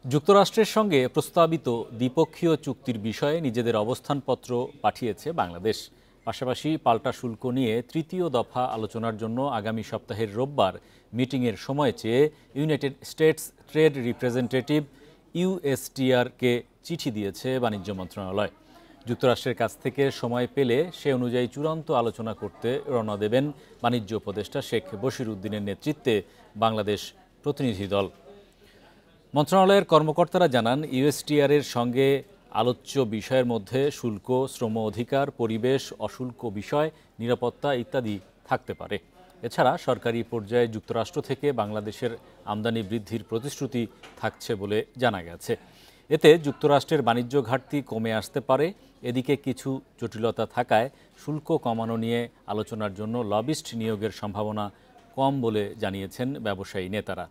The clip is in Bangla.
যুক্তরাষ্ট্রের সঙ্গে প্রস্তাবিত দ্বিপক্ষীয় চুক্তির বিষয়ে নিজেদের অবস্থানপত্র পাঠিয়েছে বাংলাদেশ। পাশাপাশি পাল্টা শুল্ক নিয়ে তৃতীয় দফা আলোচনার জন্য আগামী সপ্তাহের রোববার মিটিংয়ের সময় চেয়ে ইউনাইটেড স্টেটস ট্রেড রিপ্রেজেন্টেটিভ ইউএসটিআরকে চিঠি দিয়েছে বাণিজ্য মন্ত্রণালয়। যুক্তরাষ্ট্রের কাছ থেকে সময় পেলে সে অনুযায়ী চূড়ান্ত আলোচনা করতে রওনা দেবেন বাণিজ্য উপদেষ্টা শেখ বশির উদ্দিনের নেতৃত্বে বাংলাদেশ প্রতিনিধি দল। মন্ত্রণালয়ের কর্মকর্তারা জানান, ইউএসটিআর-এর সঙ্গে আলোচ্য বিষয়ের মধ্যে শুল্ক, শ্রম অধিকার, পরিবেশ, অশুল্ক বিষয়, নিরাপত্তা ইত্যাদি থাকতে পারে। এছাড়া সরকারি পর্যায়ে যুক্তরাষ্ট্র থেকে বাংলাদেশের আমদানি বৃদ্ধির প্রতিশ্রুতি থাকছে বলে জানা গেছে। এতে যুক্তরাষ্ট্রের বাণিজ্য ঘাটতি কমে আসতে পারে। এদিকে কিছু জটিলতা থাকায় শুল্ক কমানো নিয়ে আলোচনার জন্য লবিস্ট নিয়োগের সম্ভাবনা কম বলে জানিয়েছেন ব্যবসায়ী নেতারা।